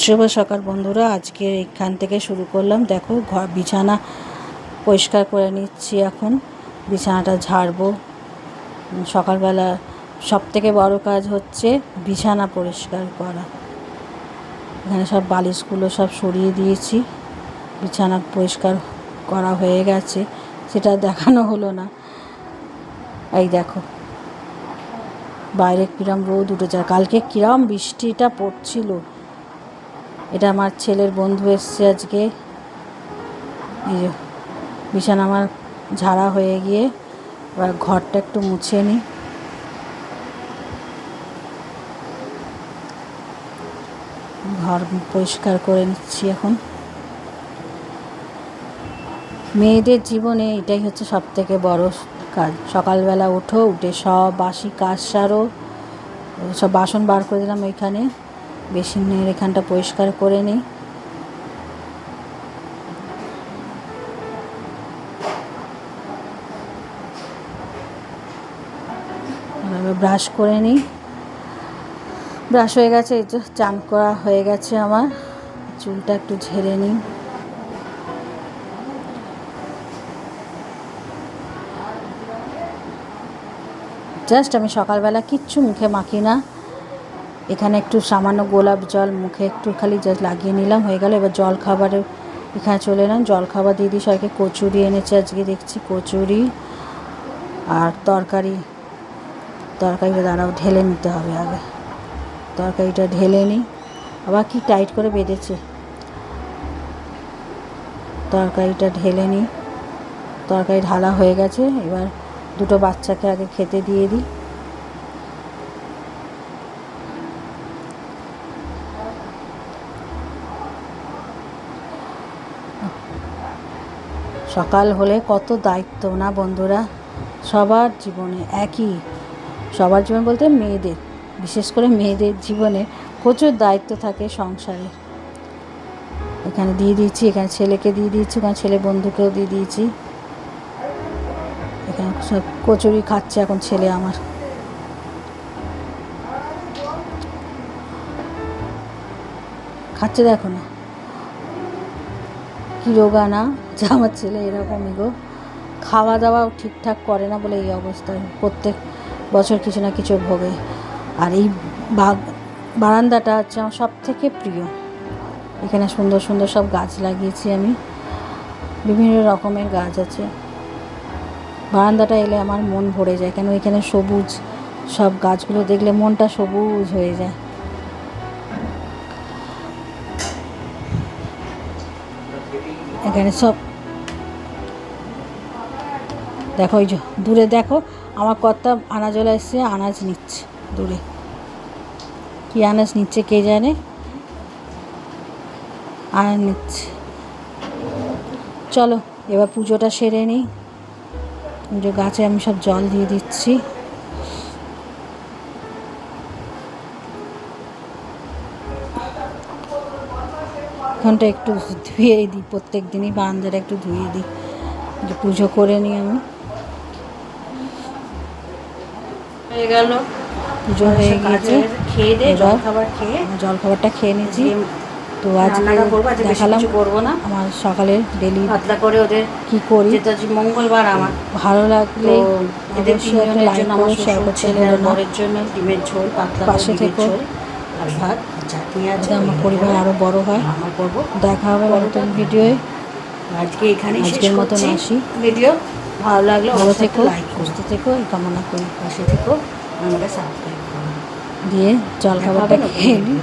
শুভ সকাল বন্ধুরা, আজকে এখান থেকে শুরু করলাম। দেখো, ঘর বিছানা পরিষ্কার করে নিচ্ছি। এখন বিছানাটা ঝাড়বো। সকালবেলা সবথেকে বড় কাজ হচ্ছে বিছানা পরিষ্কার করা। এখানে সব বালিশগুলো সব সরিয়ে দিয়েছি। বিছানা পরিষ্কার করা হয়ে গেছে, সেটা দেখানো হলো না। এই দেখো বাইরে কিরম রোদ উঠেছে, আর কালকে কিরম বৃষ্টিটা পড়ছিল। এটা আমার ছেলের বন্ধু এসছে আজকে। এই যে বিছানা আমার ঝাড়া হয়ে গিয়ে এবার ঘরটা একটু মুছে নিই। ঘর পরিষ্কার করে নিচ্ছি এখন। মেয়েদের জীবনে এটাই হচ্ছে সবথেকে বড় কাজ। সকালবেলা উঠে সব বাসি কাজ সারো। সব বাসন বার করে দিলাম ওইখানে, বেসিনের এখানটা পরিষ্কার করে নিই। ব্রাশ করে নিই। ব্রাশ হয়ে গেছে, এই যে চান করা হয়ে গেছে আমার। চুলটা একটু ঝেড়ে নিই। জাস্ট আমি সকালবেলা কিচ্ছু মুখে মাখি না। এখানে একটু সামান্য গোলাপ জল মুখে একটু খালি জাস্ট লাগিয়ে নিলাম, হয়ে গেল। এবার জল খাবারের এখানে চলে এলাম। জল খাবার দিয়ে দিই সবাইকে। কচুরি এনেছে আজকে দেখছি, কচুরি আর তরকারিটা দাঁড়াও ঢেলে নিতে হবে আগে। তরকারিটা ঢেলে নিই। আবার কি টাইট করে বেঁধেছে। তরকারিটা ঢেলে নিই। তরকারি ঢালা হয়ে গেছে। এবার দুটো বাচ্চাকে আগে খেতে দিয়ে দিই। সকাল হলে কত দায়িত্ব না বন্ধুরা, সবার জীবনে একই। সবার জীবন বলতে মেয়েদের, বিশেষ করে মেয়েদের জীবনে প্রচুর দায়িত্ব থাকে সংসারে। এখানে দিয়ে দিয়েছি, এখানে ছেলেকে দিয়ে দিয়েছি, এখানে ছেলে বন্ধুকেও দিয়ে দিয়েছি। এখানে সব কচুরি খাচ্ছে এখন ছেলে আমার। খাচ্ছে দেখো না, কি রোগা না যে আমার ছেলে, এরকমই গো। খাওয়া দাওয়াও ঠিকঠাক করে না বলে এই অবস্থা। প্রত্যেক বছর কিছু না কিছু ভোগে। আর এই বারান্দাটা হচ্ছে আমার সব থেকে প্রিয়। এখানে সুন্দর সুন্দর সব গাছ লাগিয়েছি আমি, বিভিন্ন রকমের গাছ আছে। বারান্দাটা এলে আমার মন ভরে যায়, কেন এখানে সবুজ সব গাছগুলো দেখলে মনটা সবুজ হয়ে যায়। এখানে সব দেখো, ওই যে দূরে দেখো আমার কর্তা আনাজওয়ালা এসছে, আনাজ নিচ্ছে দূরে। কি আনাজ নিচ্ছে কে জানে, আনাজ নিচ্ছে। চলো এবার পুজোটা সেরে নিই। পুজো গাছে আমি সব জল দিয়ে দিচ্ছি। এখানটা একটু ধুয়ে দিই, প্রত্যেক দিনই বারান্দাটা একটু ধুয়ে দিই। যে পুজো করে নিই আমি। হয়ে গেল, পুজো হয়ে গিয়েছে। জলখাবারটা খেয়ে নিয়েছি। তো আজকে দেখালাম করবো না, আমার সকালের ডেলি পাতলা করে ওদের কী করি। যেটা মঙ্গলবার আমার ভালো লাগলে এদের অবশ্যই একটা লাইক করো, শেয়ার করতে ভুলো না। বরের জন্য ডিমের ঝোল, পাতলা পাশে থেকো, আর ভাত, চাটনি আছে। আমার পরিবার আরও বড় হয়। আমার করবো। দেখা হবে নতুন ভিডিওয়ে। আজকে এখানে আজকের মতন আসি। ভিডিও ভালো লাগলো, ভালো থেকো, লাইক সুস্থ থেকো, এই কামনা করি। পাশে থেকো, আমাকে সাবস্ক্রাইব করো। দিয়ে জলখাবারটা খেয়ে নিই।